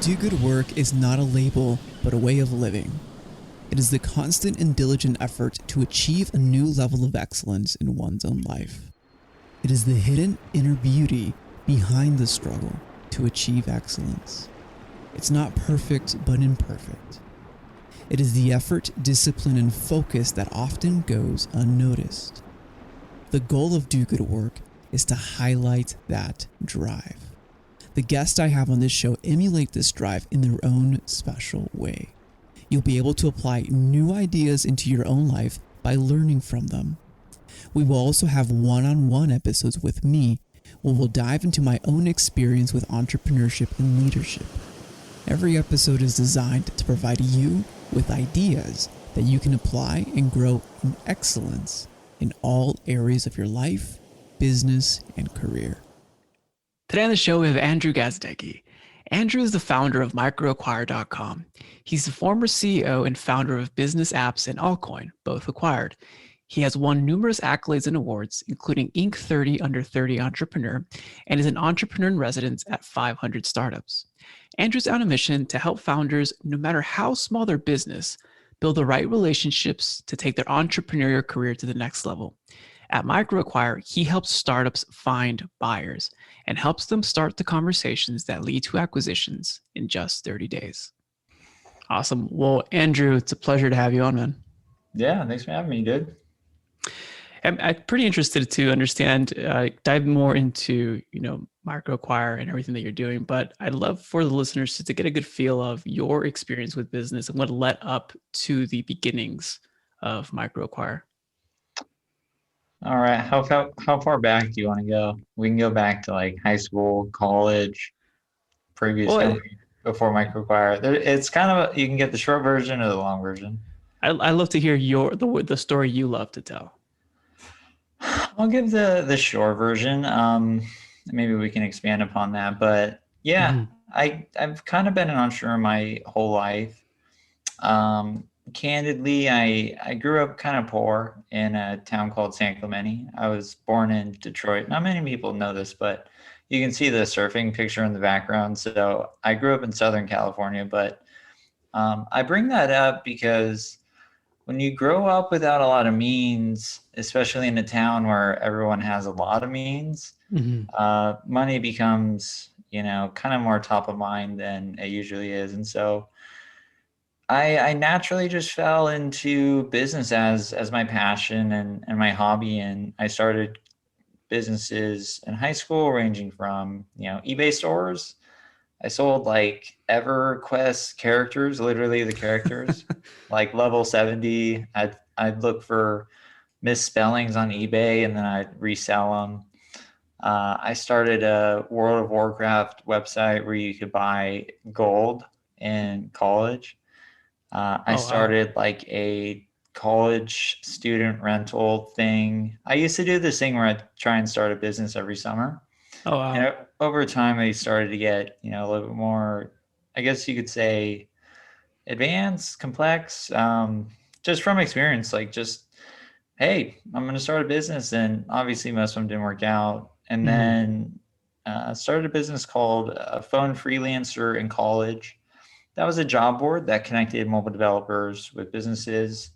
Do good work is not a label, but a way of living. It is the constant and diligent effort to achieve a new level of excellence in one's own life. It is the hidden inner beauty behind the struggle to achieve excellence. It's not perfect, but imperfect. It is the effort, discipline, and focus that often goes unnoticed. The goal of Do Good Work is to highlight that drive. The guests I have on this show emulate this drive in their own special way. You'll be able to apply new ideas into your own life by learning from them. We will also have one-on-one episodes with me where we'll dive into my own experience with entrepreneurship and leadership. Every episode is designed to provide you with ideas that you can apply and grow in excellence in all areas of your life, business, and career. Today on the show, we have Andrew Gazdecki. Andrew is the founder of MicroAcquire.com. He's the former CEO and founder of business apps and Altcoin, both acquired. He has won numerous accolades and awards, including Inc. 30 Under 30 Entrepreneur, and is an entrepreneur in residence at 500 startups. Andrew's on a mission to help founders, no matter how small their business, build the right relationships to take their entrepreneurial career to the next level. At MicroAcquire, he helps startups find buyers and helps them start the conversations that lead to acquisitions in just 30 days. Awesome. Well, Andrew, it's a pleasure to have you on, man. Yeah, thanks for having me, dude. I'm pretty interested to understand, dive more into, MicroAcquire and everything that you're doing, but I'd love for the listeners to get a good feel of your experience with business and what led up to the beginnings of MicroAcquire. All right. How far back do you want to go? We can go back to like high school, college, previous company before MicroAcquire. It's kind of you can get the short version or the long version. I love to hear the story you love to tell. I'll give the short version. Maybe we can expand upon that. But yeah, I've kind of been an entrepreneur my whole life. Candidly, I grew up kind of poor in a town called San Clemente. I was born in Detroit. Not many people know this, but you can see the surfing picture in the background. So I grew up in Southern California, but I bring that up because when you grow up without a lot of means, especially in a town where everyone has a lot of means, money becomes, kind of more top of mind than it usually is. And so I naturally just fell into business as my passion and my hobby. And I started businesses in high school ranging from, eBay stores. I sold like EverQuest characters, literally the characters, like level 70. I'd look for misspellings on eBay and then I'd resell them. I started a World of Warcraft website where you could buy gold in college. I started like a college student rental thing. I used to do this thing where I'd try and start a business every summer. Oh, wow. And over time, I started to get, a little bit more, I guess you could say, advanced, complex, just from experience, like just, hey, I'm going to start a business. And obviously most of them didn't work out. And then started a business called Phone Freelancer in college. That was a job board that connected mobile developers with businesses,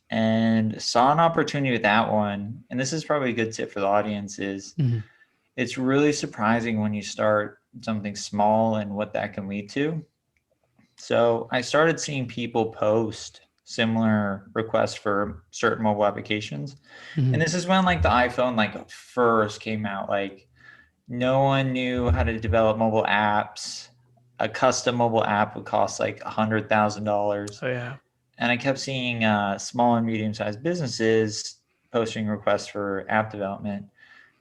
and saw an opportunity with that one. And this is probably a good tip for the audience is it's really surprising when you start something small and what that can lead to. So I started seeing people post similar requests for certain mobile applications. And this is when like the iPhone like first came out, like no one knew how to develop mobile apps. A custom mobile app would cost like $100,000. Oh yeah. And I kept seeing small and medium-sized businesses posting requests for app development.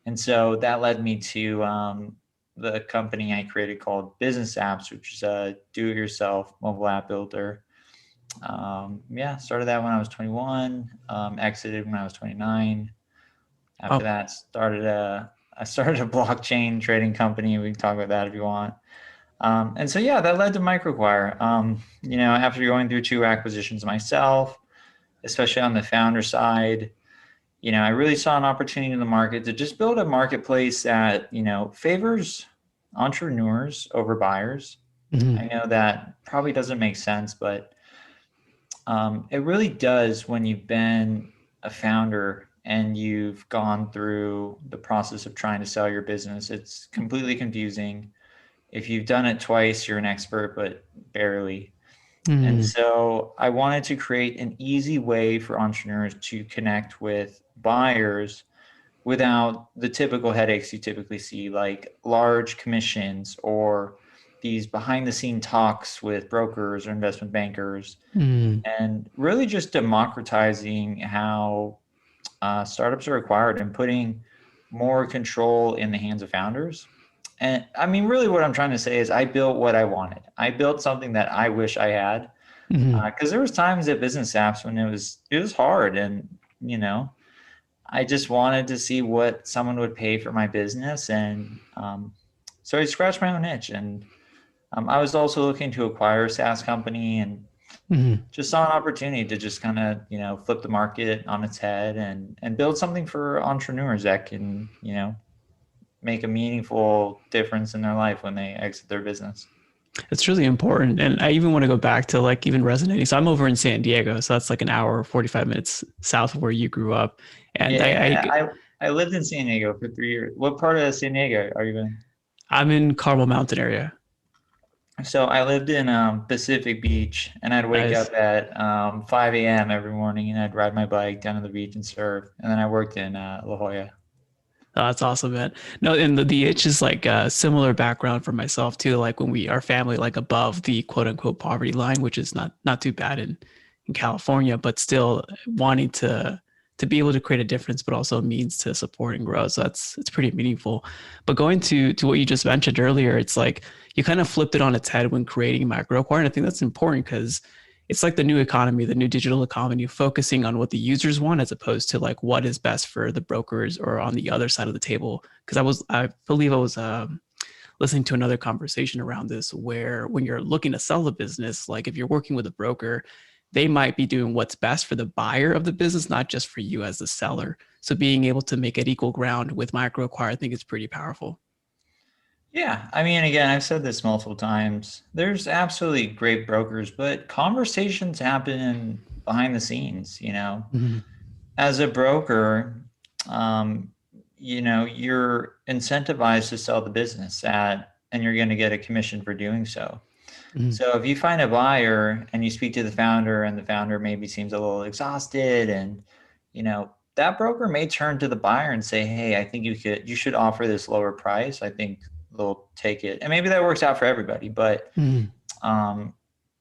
And so that led me to the company I created called Business Apps, which is a do-it-yourself mobile app builder. Started that when I was 21, exited when I was 29. After that, I started a blockchain trading company. We can talk about that if you want. And so, that led to MicroAcquire. After going through 2 acquisitions myself, especially on the founder side, I really saw an opportunity in the market to just build a marketplace that, favors entrepreneurs over buyers. I know that probably doesn't make sense, but it really does when you've been a founder and you've gone through the process of trying to sell your business. It's completely confusing. If you've done it twice, you're an expert, but barely. And Mm, so I wanted to create an easy way for entrepreneurs to connect with buyers without the typical headaches you typically see, like large commissions or these behind the scene talks with brokers or investment bankers, mm, and really just democratizing how startups are acquired and putting more control in the hands of founders. And I mean, really, what I'm trying to say is I built what I wanted. I built something that I wish I had, mm. because there was times at business apps when it was hard, and you know, I just wanted to see what someone would pay for my business, and so I scratched my own itch. And I was also looking to acquire a SaaS company, and Mhm. just saw an opportunity to just kind of flip the market on its head and build something for entrepreneurs that can make a meaningful difference in their life when they exit their business. It's really important. And I even want to go back to like even resonating. So I'm over in San Diego. So that's like an hour, 45 minutes south of where you grew up. And Yeah, I lived in San Diego for 3 years. What part of San Diego are you in? I'm in Carmel Mountain area. So I lived in Pacific Beach, and I'd wake Nice. up at 5 a.m. every morning, and I'd ride my bike down to the beach and surf. And then I worked in La Jolla. Oh, that's awesome, man. No, and the itch is like a similar background for myself too. Like when our family like above the quote unquote poverty line, which is not too bad in California, but still wanting to be able to create a difference, but also a means to support and grow. So it's pretty meaningful. But going to what you just mentioned earlier, it's like you kind of flipped it on its head when creating MicroAcquire. And I think that's important because it's like the new economy, the new digital economy, focusing on what the users want as opposed to like what is best for the brokers or on the other side of the table. Because I believe I was listening to another conversation around this where when you're looking to sell the business, like if you're working with a broker, they might be doing what's best for the buyer of the business, not just for you as the seller. So being able to make it equal ground with MicroAcquire, I think is pretty powerful. Yeah, I mean, again, I've said this multiple times. There's absolutely great brokers, but conversations happen behind the scenes. Mm-hmm. As a broker, um, you're incentivized to sell the business and you're going to get a commission for doing so. Mm-hmm. So if you find a buyer and you speak to the founder, and the founder maybe seems a little exhausted, and that broker may turn to the buyer and say, "Hey, I think you should offer this lower price. I think they'll take it." And maybe that works out for everybody, but Mm-hmm. um,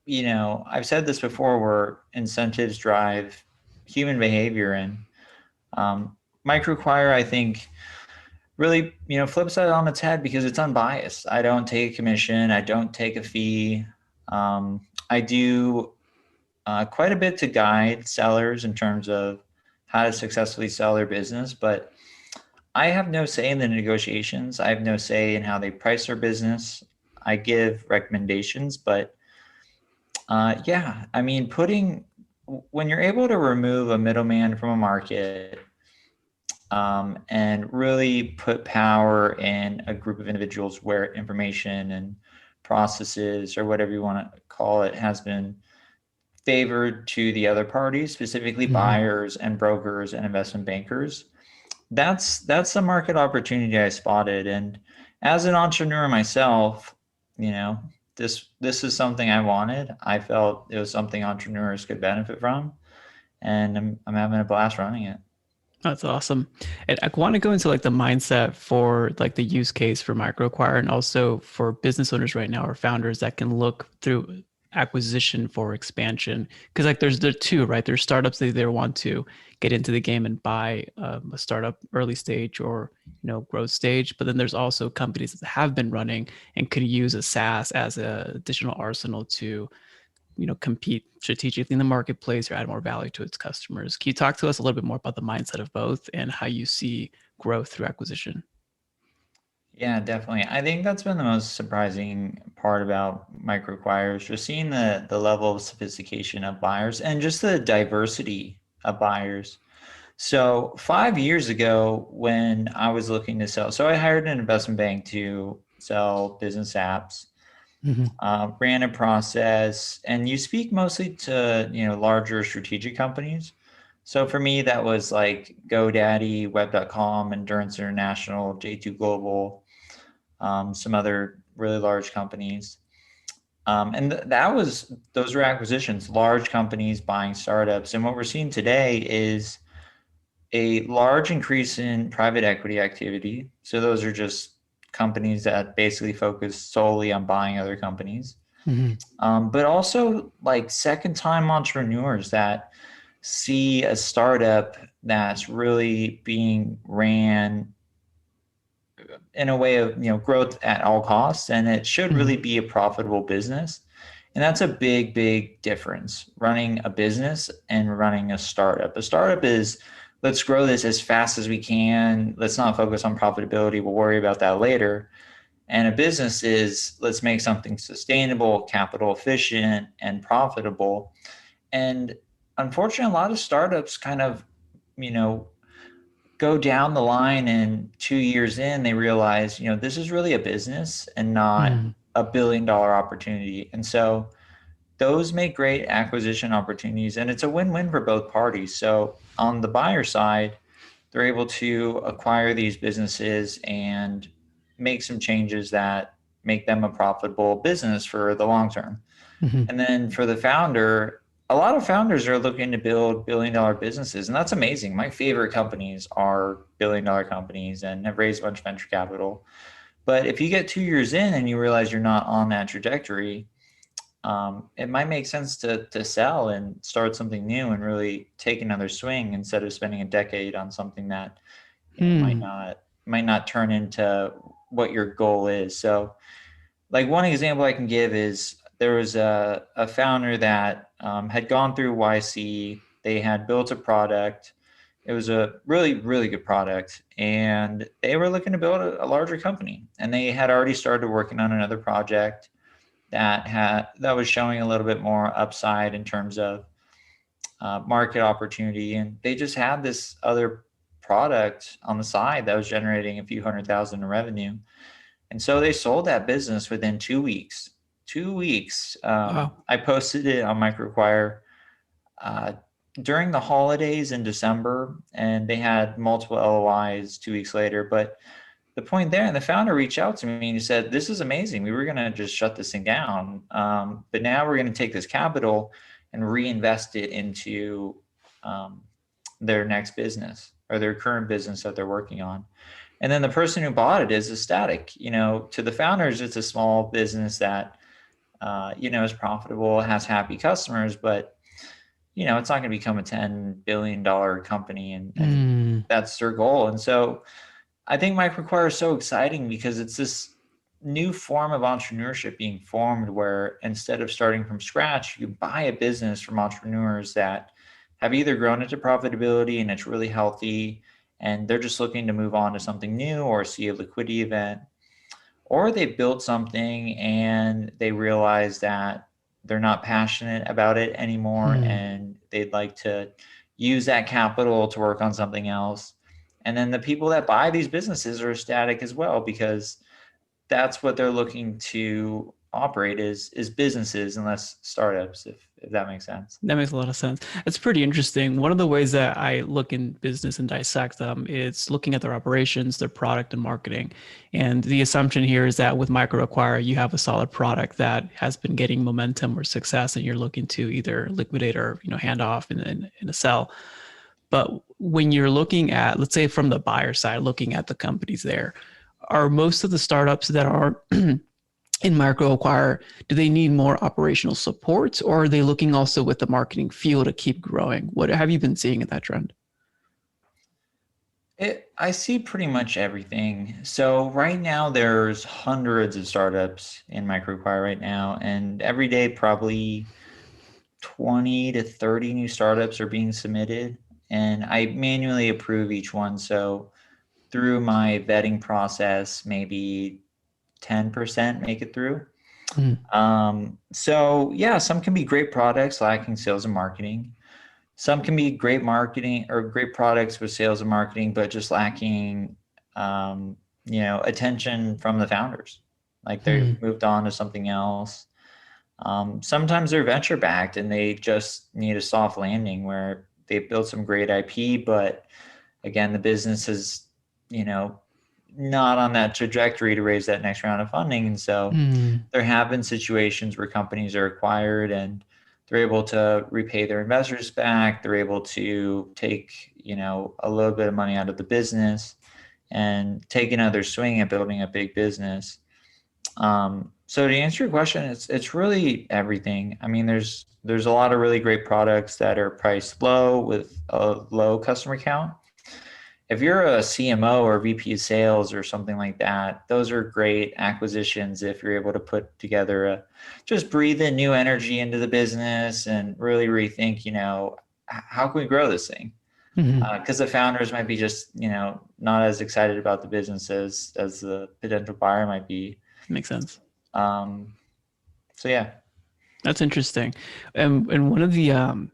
I've said this before, where incentives drive human behavior, and MicroAcquire, I think, really, flips that on its head because it's unbiased. I don't take a commission. I don't take a fee. I do quite a bit to guide sellers in terms of how to successfully sell their business, but I have no say in the negotiations. I have no say in how they price their business. I give recommendations, but yeah, I mean, when you're able to remove a middleman from a market, and really put power in a group of individuals where information and processes, or whatever you want to call it, has been favored to the other parties, specifically Mm-hmm. buyers and brokers and investment bankers. That's the market opportunity I spotted. And as an entrepreneur myself, you know, this is something I wanted. I felt it was something entrepreneurs could benefit from, and I'm having a blast running it. That's awesome. And I want to go into like the mindset for like the use case for MicroAcquire and also for business owners right now or founders that can look through acquisition for expansion. Because like there's the two, right? There's startups that either want to get into the game and buy a startup early stage or growth stage, but then there's also companies that have been running and could use a SaaS as an additional arsenal to compete strategically in the marketplace or add more value to its customers. Can you talk to us a little bit more about the mindset of both and how you see growth through acquisition? Yeah, definitely. I think that's been the most surprising part about MicroAcquires, just seeing the level of sophistication of buyers and just the diversity of buyers. So 5 years ago, when I was looking to sell, so I hired an investment bank to sell business apps. ran a process, and you speak mostly to, larger strategic companies. So for me, that was like GoDaddy, Web.com, Endurance International, J2 Global, some other really large companies. And those were acquisitions, large companies buying startups. And what we're seeing today is a large increase in private equity activity. So those are just companies that basically focus solely on buying other companies. But also like second time entrepreneurs that see a startup that's really being ran in a way of, growth at all costs, and it should really be a profitable business. And that's a big difference, running a business and running a startup. A startup is, let's grow this as fast as we can, let's not focus on profitability, we'll worry about that later. And a business is, let's make something sustainable, capital efficient, and profitable. And unfortunately, a lot of startups kind of, go down the line, and 2 years in, they realize, this is really a business and not a $1 billion opportunity. And so those make great acquisition opportunities, and it's a win-win for both parties. So on the buyer side, they're able to acquire these businesses and make some changes that make them a profitable business for the long term. And then for the founder, a lot of founders are looking to build $1 billion businesses, and that's amazing. My favorite companies are $1 billion companies and have raised a bunch of venture capital. But if you get 2 years in and you realize you're not on that trajectory, it might make sense to sell and start something new and really take another swing instead of spending a decade on something that might not turn into what your goal is. So, like, one example I can give is there was a founder that had gone through YC. They had built a product. It was a really good product, and they were looking to build a larger company. And they had already started working on another project that was showing a little bit more upside in terms of market opportunity. And they just had this other product on the side that was generating a few $100,000 in revenue. And so they sold that business within 2 weeks. 2 weeks. Wow. I posted it on MicroAcquire during the holidays in December, and they had multiple LOIs 2 weeks later. But the point there, and the founder reached out to me and he said, "This is amazing. We were going to just shut this thing down. But now we're going to take this capital and reinvest it into their next business or their current business that they're working on." And then the person who bought it is ecstatic. To the founders, it's a small business that, is profitable, has happy customers, but, it's not going to become a $10 billion company, and that's their goal. And so I think MicroAcquire is so exciting because it's this new form of entrepreneurship being formed where instead of starting from scratch, you buy a business from entrepreneurs that have either grown into profitability and it's really healthy, and they're just looking to move on to something new or see a liquidity event, or they build something and they realize that they're not passionate about it anymore and they'd like to use that capital to work on something else. And then the people that buy these businesses are ecstatic as well, because that's what they're looking to operate is businesses and less startups, if that makes sense. That makes a lot of sense. It's pretty interesting. One of the ways that I look in business and dissect them is looking at their operations, their product and marketing. And the assumption here is that with MicroAcquire, you have a solid product that has been getting momentum or success, and you're looking to either liquidate or hand off in a sell. But when you're looking at, let's say from the buyer side, looking at the companies there, are most of the startups that are in MicroAcquire, do they need more operational support, or are they looking also with the marketing fuel to keep growing? What have you been seeing in that trend? I see pretty much everything. So right now there's hundreds of startups in MicroAcquire right now, and every day probably 20 to 30 new startups are being submitted, and I manually approve each one. So through my vetting process, maybe 10% make it through. So yeah, some can be great products lacking sales and marketing. Some can be great marketing or great products with sales and marketing, but just lacking, attention from the founders. like they moved on to something else. Sometimes they're venture backed and they just need a soft landing where they built some great IP, but again, the business is, not on that trajectory to raise that next round of funding. And so there have been situations where companies are acquired and they're able to repay their investors back. They're able to take, a little bit of money out of the business and take another swing at building a big business. So to answer your question, it's really everything. I mean, there's a lot of really great products that are priced low with a low customer count. If you're a CMO or VP of sales or something like that, those are great acquisitions if you're able to put together just breathe in new energy into the business and really rethink, how can we grow this thing? Because the founders might be just, not as excited about the business as the potential buyer might be. Makes sense. So yeah. That's interesting. And one of the,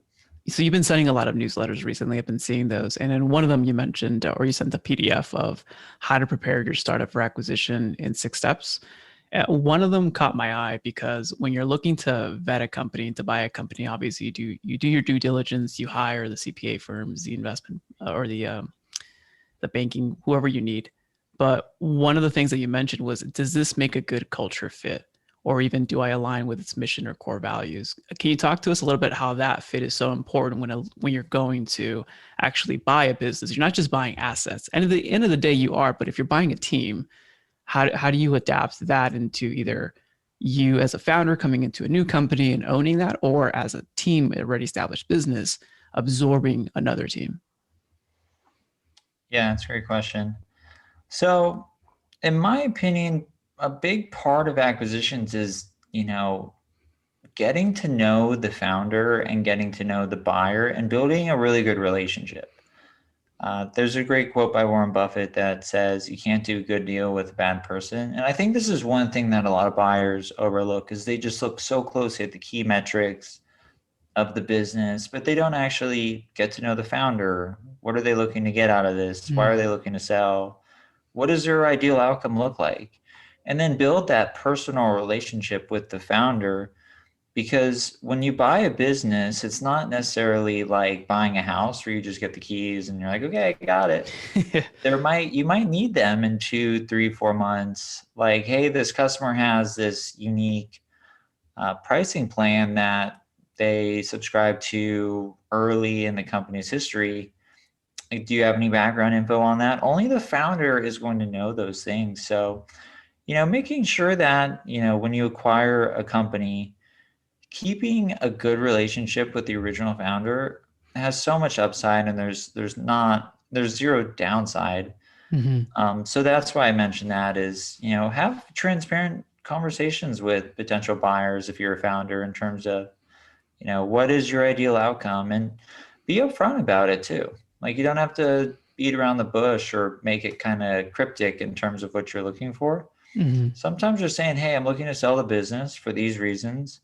so you've been sending a lot of newsletters recently. I've been seeing those. And in one of them you mentioned, or you sent the PDF of how to prepare your startup for acquisition in 6 steps. One of them caught my eye because when you're looking to vet a company, to buy a company, obviously you do your due diligence, you hire the CPA firms, the investment or the banking, whoever you need. But one of the things that you mentioned was, does this make a good culture fit? Or even do I align with its mission or core values? Can you talk to us a little bit how that fit is so important when you're going to actually buy a business? You're not just buying assets. And at the end of the day, you are. But if you're buying a team, how do you adapt that into either you as a founder coming into a new company and owning that, or as a team, already established business, absorbing another team? Yeah, that's a great question. So, in my opinion, a big part of acquisitions is, getting to know the founder and getting to know the buyer and building a really good relationship. There's a great quote by Warren Buffett that says, you can't do a good deal with a bad person. And I think this is one thing that a lot of buyers overlook, is they just look so closely at the key metrics of the business, but they don't actually get to know the founder. What are they looking to get out of this? Why are they looking to sell? What does their ideal outcome look like? And then build that personal relationship with the founder, because when you buy a business, it's not necessarily like buying a house where you just get the keys and you're like, okay, I got it. You might need them in 2, 3, 4 months. Like, hey, this customer has this unique pricing plan that they subscribe to early in the company's history. Do you have any background info on that? Only the founder is going to know those things. So, making sure that, when you acquire a company, keeping a good relationship with the original founder has so much upside, and there's zero downside. So that's why I mentioned that is, have transparent conversations with potential buyers if you're a founder in terms of, what is your ideal outcome, and be upfront about it too. Like, you don't have to beat around the bush or make it kind of cryptic in terms of what you're looking for. Sometimes you're saying, hey, I'm looking to sell the business for these reasons.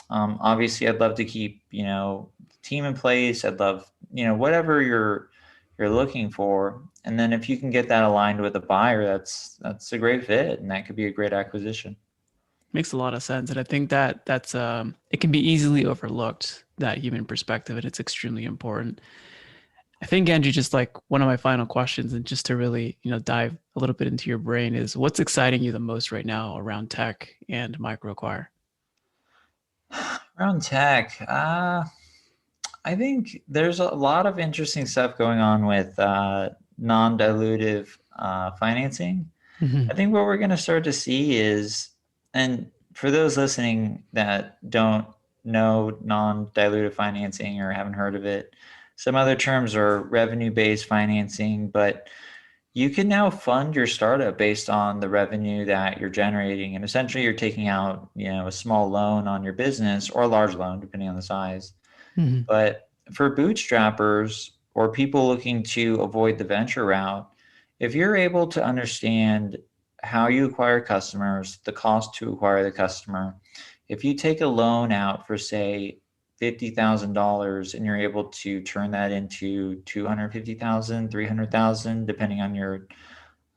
Obviously, I'd love to keep, team in place. I'd love, whatever you're looking for. And then if you can get that aligned with a buyer, that's a great fit, and that could be a great acquisition. Makes a lot of sense. And I think that's it can be easily overlooked, that human perspective, and it's extremely important. I think, Andrew, just like one of my final questions, and just to really, dive a little bit into your brain, is what's exciting you the most right now around tech and MicroAcquire? Around tech, I think there's a lot of interesting stuff going on with non-dilutive financing. I think what we're going to start to see is, and for those listening that don't know non-dilutive financing or haven't heard of it, some other terms are revenue-based financing, but you can now fund your startup based on the revenue that you're generating. And essentially you're taking out, a small loan on your business, or a large loan, depending on the size. But for bootstrappers or people looking to avoid the venture route, if you're able to understand how you acquire customers, the cost to acquire the customer, if you take a loan out for, say, $50,000 and you're able to turn that into $250,000, $300,000, depending on your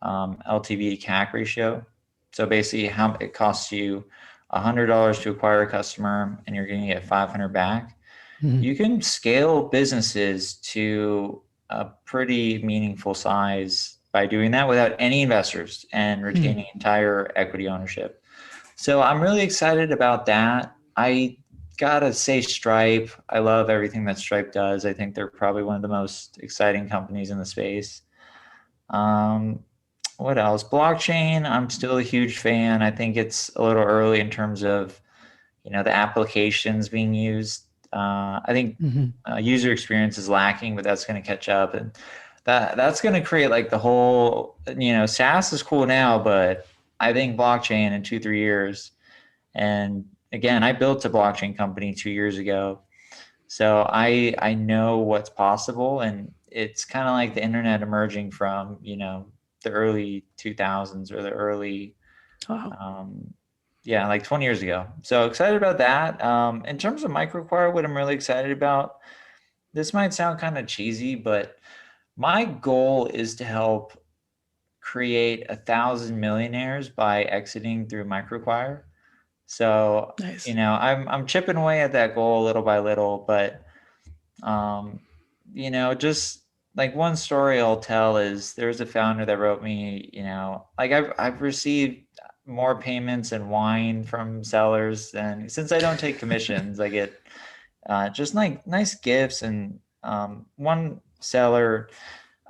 LTV to CAC ratio, So basically, how it costs you $100 to acquire a customer, and you're going to get 500 back. You can scale businesses to a pretty meaningful size by doing that without any investors and retaining entire equity ownership. So I'm really excited about that. I gotta say Stripe. I love everything that Stripe does. I think they're probably one of the most exciting companies in the space. What else? Blockchain, I'm still a huge fan. I think it's a little early in terms of, the applications being used. I think user experience is lacking, but that's going to catch up, and that's going to create like the whole. SaaS is cool now, but I think blockchain in 2-3 years. And again, I built a blockchain company 2 years ago, so I know what's possible, and it's kind of like the internet emerging from the early 2000s or the early. Wow. Like 20 years ago. So excited about that. In terms of MicroAcquire, what I'm really excited about, this might sound kind of cheesy, but my goal is to help create 1,000 millionaires by exiting through MicroAcquire. So, Nice. I'm chipping away at that goal little by little, but, just like one story I'll tell is there was a founder that wrote me, like I've received more payments in wine from sellers, and since I don't take commissions, I get just like nice gifts. And one seller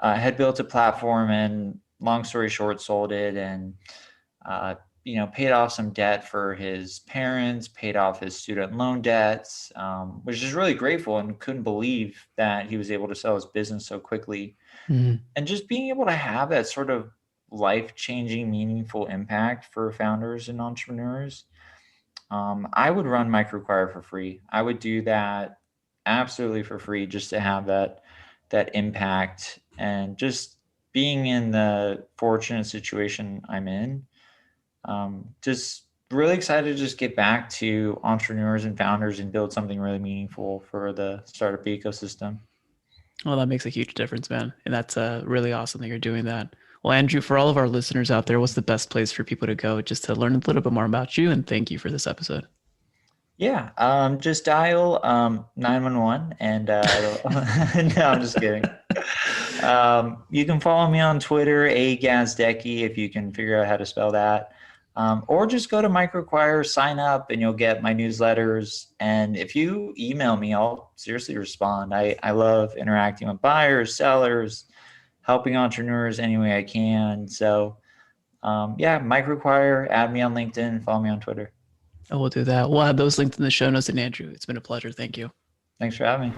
had built a platform, and long story short, sold it, and paid off some debt for his parents, paid off his student loan debts, which is really grateful, and couldn't believe that he was able to sell his business so quickly. And just being able to have that sort of life-changing, meaningful impact for founders and entrepreneurs. I would run MicroAcquire for free. I would do that absolutely for free, just to have that impact. And just being in the fortunate situation I'm in, just really excited to just get back to entrepreneurs and founders and build something really meaningful for the startup ecosystem. Well, that makes a huge difference, man. And that's really awesome that you're doing that. Well, Andrew, for all of our listeners out there, what's the best place for people to go just to learn a little bit more about you? And thank you for this episode. Yeah, just dial 911 and no, I'm just kidding. You can follow me on Twitter, Gazdecki, if you can figure out how to spell that. Or just go to MicroAcquire, sign up, and you'll get my newsletters. And if you email me, I'll seriously respond. I love interacting with buyers, sellers, helping entrepreneurs any way I can. So MicroAcquire, add me on LinkedIn, follow me on Twitter. I will do that. We'll have those linked in the show notes. And Andrew, it's been a pleasure. Thank you. Thanks for having me.